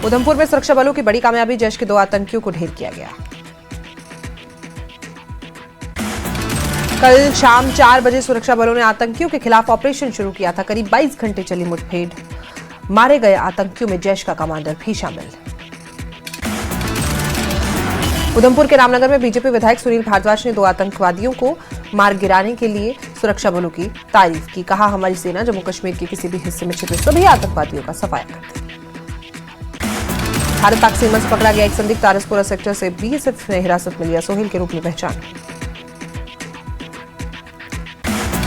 उधमपुर में सुरक्षा बलों की बड़ी कामयाबी, जैश के 2 आतंकियों को ढेर किया गया। कल शाम 4 बजे सुरक्षा बलों ने आतंकियों के खिलाफ ऑपरेशन शुरू किया था। करीब 22 घंटे चली मुठभेड़। मारे गए आतंकियों में जैश का कमांडर भी शामिल। उधमपुर के रामनगर में बीजेपी विधायक सुनील भारद्वाज ने 2 आतंकवादियों को मार गिराने के लिए सुरक्षा बलों की तारीफ की। कहा, हमारी सेना जम्मू कश्मीर के किसी भी हिस्से में छिपे सभी आतंकवादियों का सफाया करती है। भारत पाक सीमा से पकड़ा गया एक संदिग्ध तारसपुरा सेक्टर से बीएसएफ ने हिरासत में लिया। सोहेल के रूप में पहचान।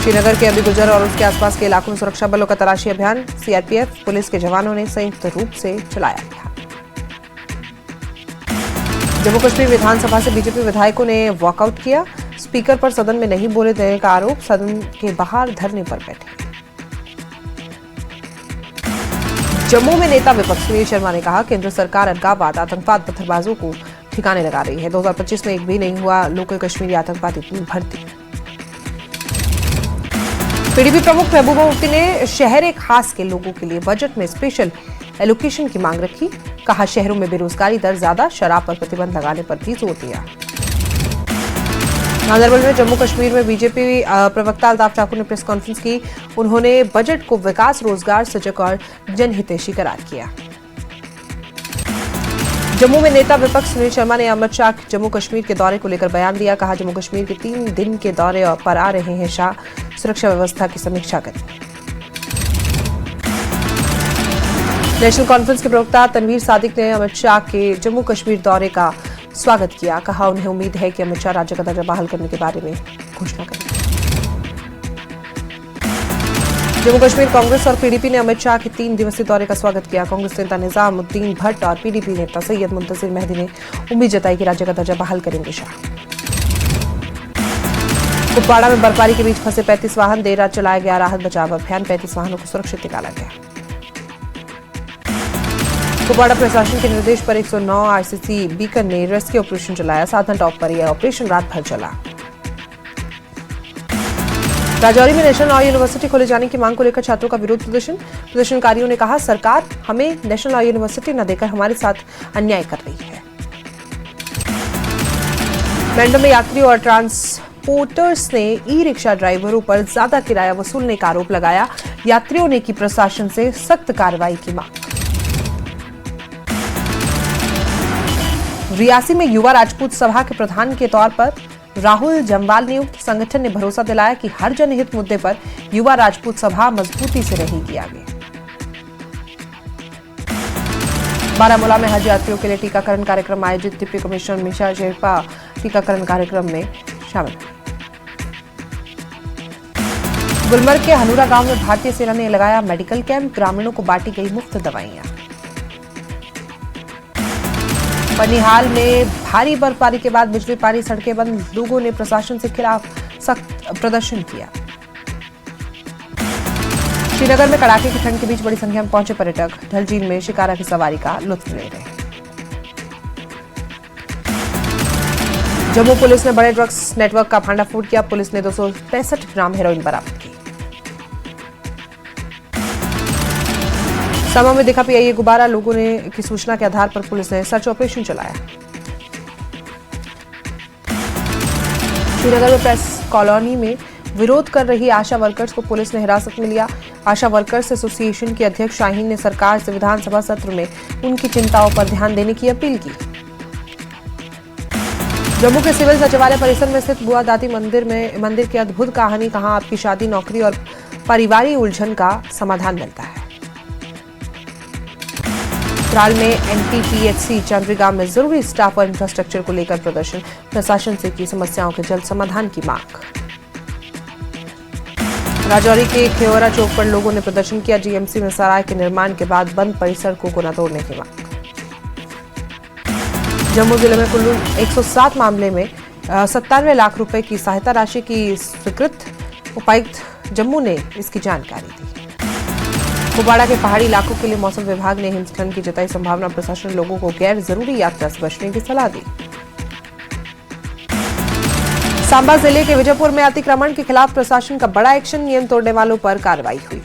श्रीनगर के अबीगुजर और उसके आसपास के इलाकों में सुरक्षा बलों का तलाशी अभियान। सीआरपीएफ पुलिस के जवानों ने संयुक्त रूप से चलाया अभियान। जम्मू कश्मीर विधानसभा से बीजेपी विधायकों ने वॉकआउट किया। स्पीकर पर सदन में नहीं बोले देने का आरोप। सदन के बाहर धरने पर बैठे। जम्मू में नेता विपक्ष सुनील शर्मा ने कहा, केंद्र सरकार अलगाववाद, आतंकवाद, पत्थरबाजों को ठिकाने लगा रही है। 2025 में एक भी नहीं हुआ लोकल कश्मीरी आतंकवादी भर्ती। पीडीपी प्रमुख महबूबा मुफ्ती ने शहर खास के लोगों के लिए बजट में स्पेशल एलोकेशन की मांग रखी। कहा, शहरों में बेरोजगारी दर ज्यादा, शराब पर प्रतिबंध लगाने पर भी जोर दिया। गांधरबल में जम्मू कश्मीर में बीजेपी प्रवक्ता अल्ताफ ठाकुर ने प्रेस कॉन्फ्रेंस की। उन्होंने बजट को विकास, रोजगार सजग और जनहितैषी करार किया। जम्मू में नेता विपक्ष सुनील शर्मा ने अमित शाह जम्मू कश्मीर के दौरे को लेकर बयान दिया। कहा, जम्मू कश्मीर के 3 दिन के दौरे पर आ रहे हैं शाह, सुरक्षा व्यवस्था की समीक्षा करें। नेशनल कॉन्फ्रेंस के प्रवक्ता तनवीर सादिक ने अमित शाह के जम्मू कश्मीर दौरे का स्वागत किया। कहा, उन्हें उम्मीद है कि अमित शाह राज्य का दर्जा बहाल करने के बारे में घोषणा करेंगे। जम्मू कश्मीर कांग्रेस और पीडीपी ने अमित शाह के 3 दिवसीय दौरे का स्वागत किया। कांग्रेस नेता निजामुद्दीन भट्ट और पीडीपी नेता सैयद मुंतसिर मेहदी ने उम्मीद जताई कि राज्य का दर्जा बहाल करेंगे शाह। कुपवाड़ा में बर्फबारी के बीच फंसे 35 वाहन। देर रात चलाया गया राहत बचाव अभियान। 35 वाहनों को सुरक्षित निकाला गया। कुपवाड़ा प्रशासन के निर्देश पर 109 आईसीसी बीकन ने रेस्क्यू ऑपरेशन चलाया। साधन टॉप पर यह ऑपरेशन रात भर चला। राजौरी में नेशनल लॉ यूनिवर्सिटी खोले जाने की मांग को लेकर छात्रों का विरोध प्रदर्शन। प्रदर्शनकारियों ने कहा, सरकार हमें नेशनल लॉ यूनिवर्सिटी न देकर हमारे साथ अन्याय कर रही है। बैंडो में यात्री और ट्रांसपोर्टर्स ने ई रिक्शा ड्राइवरों पर ज्यादा किराया वसूलने का आरोप लगाया। यात्रियों ने की प्रशासन से सख्त कार्रवाई की मांग। रियासी में युवा राजपूत सभा के प्रधान के तौर पर राहुल जम्वाल नियुक्त। संगठन ने भरोसा दिलाया कि हर जनहित मुद्दे पर युवा राजपूत सभा मजबूती से रहेगी आगे। बारामूला में हज यात्रियों के लिए टीकाकरण कार्यक्रम आयोजित। डिप्टी कमिश्नर मिशा शेरपा टीकाकरण कार्यक्रम में शामिल। गुलमर्ग के हनूरा गांव में भारतीय सेना ने लगाया मेडिकल कैंप। ग्रामीणों को बांटी गई मुफ्त दवाइयां। बनिहाल में भारी बर्फबारी के बाद बिजली पानी सड़कें बंद। लोगों ने प्रशासन के खिलाफ सख्त प्रदर्शन किया। श्रीनगर में कड़ाके की ठंड के बीच बड़ी संख्या में पहुंचे पर्यटक। डल झील में शिकारा की सवारी का लुत्फ ले रहे। जम्मू पुलिस ने बड़े ड्रग्स नेटवर्क का भांडाफोड़ किया। पुलिस ने 265 ग्राम हेरोइन बरामद की। समा में दिखा पीआईए गुब्बारा। लोगों ने की सूचना के आधार पर पुलिस ने सर्च ऑपरेशन चलाया। श्रीनगर में प्रेस कॉलोनी में विरोध कर रही आशा वर्कर्स को पुलिस ने हिरासत में लिया। आशा वर्कर्स एसोसिएशन के अध्यक्ष शाहीन ने सरकार से विधानसभा सत्र में उनकी चिंताओं पर ध्यान देने की अपील की। जम्मू के सिविल सचिवालय परिसर में स्थित बुआ दादी मंदिर की अद्भुत कहानी। कहां आपकी शादी, नौकरी और पारिवारिक उलझन का समाधान मिलता है। त्राल में एनटीपीएचसी चंद्रीगांव में जरूरी स्टाफ और इंफ्रास्ट्रक्चर को लेकर प्रदर्शन। प्रशासन से की समस्याओं के जल्द समाधान की मांग। राजौरी के खेवरा चौक पर लोगों ने प्रदर्शन किया। जीएमसी में सराय के निर्माण के बाद बंद परिसर को न तोड़ने की मांग। जम्मू जिले में कुल्लू 107 मामले में 97 लाख रुपए की सहायता राशि की स्वीकृत। उपायुक्त जम्मू ने इसकी जानकारी दी। कुपवाड़ा के पहाड़ी इलाकों के लिए मौसम विभाग ने हिमस्खलन की जताई संभावना। प्रशासन ने लोगों को गैर जरूरी यात्रा से बचने की सलाह दी। सांबा जिले के विजयपुर में अतिक्रमण के खिलाफ प्रशासन का बड़ा एक्शन। नियम तोड़ने वालों पर कार्रवाई हुई।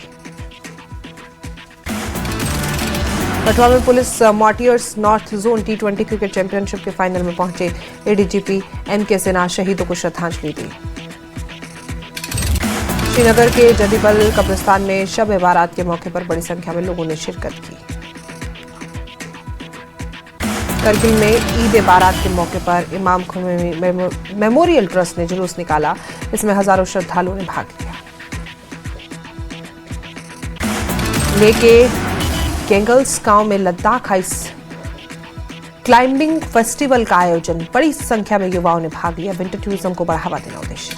कठुआ में पुलिस मॉर्टियर्स north zone T20 cricket championship के फाइनल में पहुंचे ADGP MK सिन्हा शहीदों को श्रद्धांजलि दी। श्रीनगर के जदीबल कब्रिस्तान में शब बारात के मौके पर बड़ी संख्या में लोगों ने शिरकत की। करगिल में ईद बारात के मौके पर इमाम खुमैनी मेमोरियल ट्रस्ट ने जुलूस निकाला। इसमें हजारों श्रद्धालुओं ने भाग लिया। लेके गेंगल्स गांव में लद्दाख आइस क्लाइंबिंग फेस्टिवल का आयोजन, बड़ी संख्या में युवाओं ने भाग लिया। विंटर टूरिज्म को बढ़ावा देना उद्देश्य।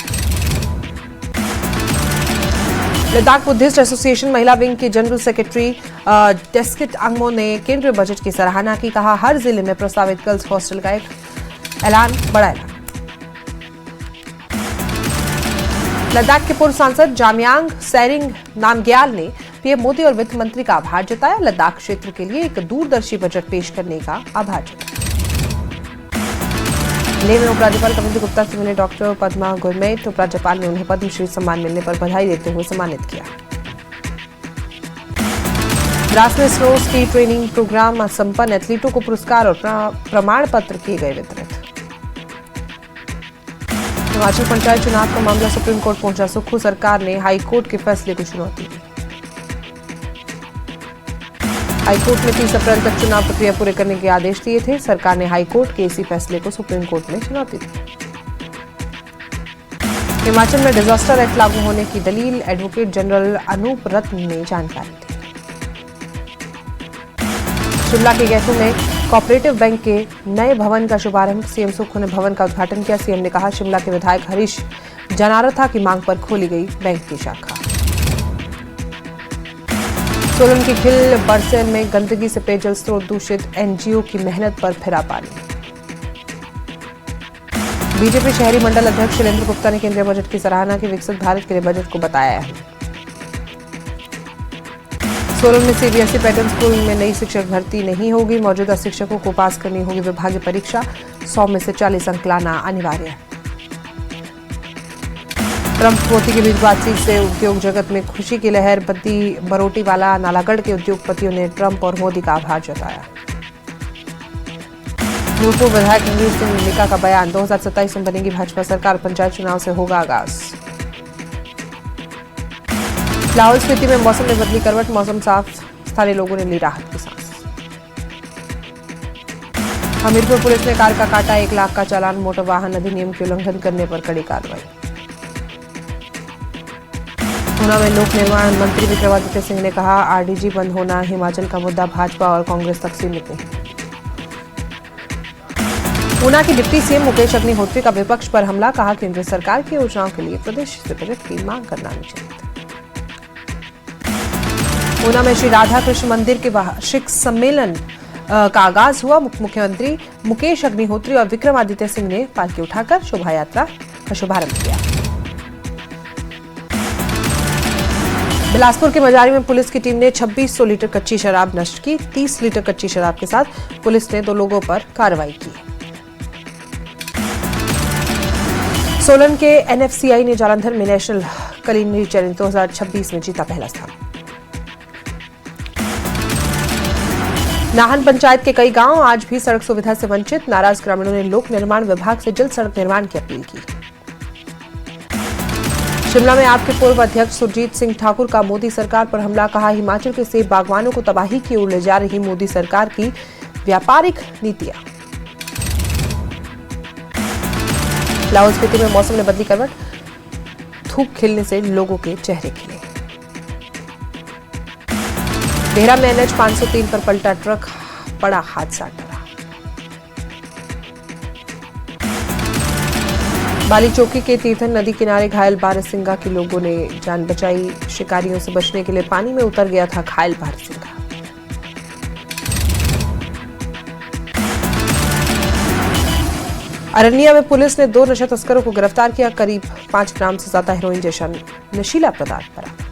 लद्दाख बुद्धिस्ट एसोसिएशन महिला विंग की जनरल सेक्रेटरी डेस्किट अंगमो ने केंद्रीय बजट की सराहना की। कहा, हर जिले में प्रस्तावित गर्ल्स हॉस्टल का एक बड़ा ऐलान। लद्दाख के पूर्व सांसद जामयांग सेरिंग नामग्याल ने पीएम मोदी और वित्त मंत्री का आभार जताया। लद्दाख क्षेत्र के लिए एक दूरदर्शी बजट पेश करने का आभार जताया। लेह में उपराज्यपाल कविंद्र गुप्ता से मिले डॉक्टर पद्मा गुरमेट। उपराज्यपाल ने उन्हें पद्मश्री सम्मान मिलने पर बधाई देते हुए सम्मानित किया। द्रास में स्नो स्की ट्रेनिंग प्रोग्राम संपन्न, एथलीटों को पुरस्कार और प्रमाण पत्र किए गए वितरित। हिमाचल पंचायत चुनाव का मामला सुप्रीम कोर्ट पहुंचा। सुक्खू सरकार ने हाईकोर्ट के फैसले को चुनौती दी। हाईकोर्ट ने 30 अप्रैल तक चुनाव प्रक्रिया पूरे करने के आदेश दिए थे। सरकार ने हाईकोर्ट के इसी फैसले को सुप्रीम कोर्ट में चुनौती दी। हिमाचल में डिजास्टर एक्ट लागू होने की दलील एडवोकेट जनरल अनूप रत्न ने जानकारी दी। शिमला के गैफू में कोऑपरेटिव बैंक के नए भवन का शुभारंभ, सीएम सुक्खू ने भवन का उद्घाटन किया। सीएम ने कहा, शिमला के विधायक हरीश जनारथा की मांग पर खोली गई बैंक की शाखा। सोलन की खिल बरसेन में गंदगी से पेयजल स्रोत दूषित, एनजीओ की मेहनत पर फिरा पानी। बीजेपी शहरी मंडल अध्यक्ष शैलेंद्र गुप्ता ने केंद्रीय बजट की सराहना की। विकसित भारत के लिए बजट को बताया है। सोलन में सीबीएसई पैटर्न स्कूल में नई शिक्षक भर्ती नहीं होगी। मौजूदा शिक्षकों को पास करनी होगी विभागीय परीक्षा। 100 में से 40 अंक लाना अनिवार्य है। ट्रंप मोदी के बीच बातचीत से उद्योग जगत में खुशी की लहर। बद्दी बरोटीवाला नालागढ़ के उद्योगपतियों ने ट्रंप और मोदी का आभार जताया। नूरपुर विधायक रणवीर सिंह निका का बयान, 2027 में बनेगी भाजपा सरकार, पंचायत चुनाव से होगा आगाज। लाहौल स्पीति में मौसम में बदली करवट, मौसम साफ, स्थानीय लोगों ने ली राहत की सांस। हमीरपुर पुलिस ने कार का काटा 1 लाख का चालान, मोटर वाहन अधिनियम के उल्लंघन करने पर कड़ी कार्रवाई। ऊना में लोक निर्माण मंत्री विक्रमादित्य सिंह ने कहा, आरडीजी बंद होना हिमाचल का मुद्दा, भाजपा और कांग्रेस तक सीमित नहीं। ऊना की डिप्टी सीएम मुकेश अग्निहोत्री का विपक्ष पर हमला, कहा केंद्र सरकार की योजनाओं के लिए प्रदेश से बजट की मांग करना चाहिए। ऊना में श्री राधा कृष्ण मंदिर के वार्षिक सम्मेलन का आगाज हुआ। मुख्यमंत्री मुकेश अग्निहोत्री और विक्रमादित्य सिंह ने पालकी उठाकर शोभा यात्रा का शुभारंभ किया। बिलासपुर के मजारी में पुलिस की टीम ने 2600 लीटर कच्ची शराब नष्ट की। 30 लीटर कच्ची शराब के साथ पुलिस ने 2 लोगों पर कार्रवाई की। सोलन के एनएफसीआई ने जालंधर में नेशनल कलिनरी चैलेंज 2026 में जीता पहला स्थान। नाहन पंचायत के कई गांव आज भी सड़क सुविधा से वंचित, नाराज ग्रामीणों ने लोक निर्माण विभाग से जल्द सड़क निर्माण की अपील की। शिमला में आपके पूर्व अध्यक्ष सुरजीत सिंह ठाकुर का मोदी सरकार पर हमला, कहा हिमाचल के सेब बागवानों को तबाही की ओर ले जा रही मोदी सरकार की व्यापारिक नीतियां। लाहौल स्पीति में मौसम ने बदली करवट, धूप खिलने से लोगों के चेहरे खिले। देहरा में NH 503 पर पलटा ट्रक, बड़ा हादसा टला। बाली चौकी के तीर्थन नदी किनारे घायल बारहसिंगा के लोगों ने जान बचाई। शिकारियों से बचने के लिए पानी में उतर गया था घायल बारहसिंगा। अरनिया में पुलिस ने 2 नशा तस्करों को गिरफ्तार किया। करीब 5 ग्राम से ज्यादा हेरोइन जैसा नशीला पदार्थ बरामद।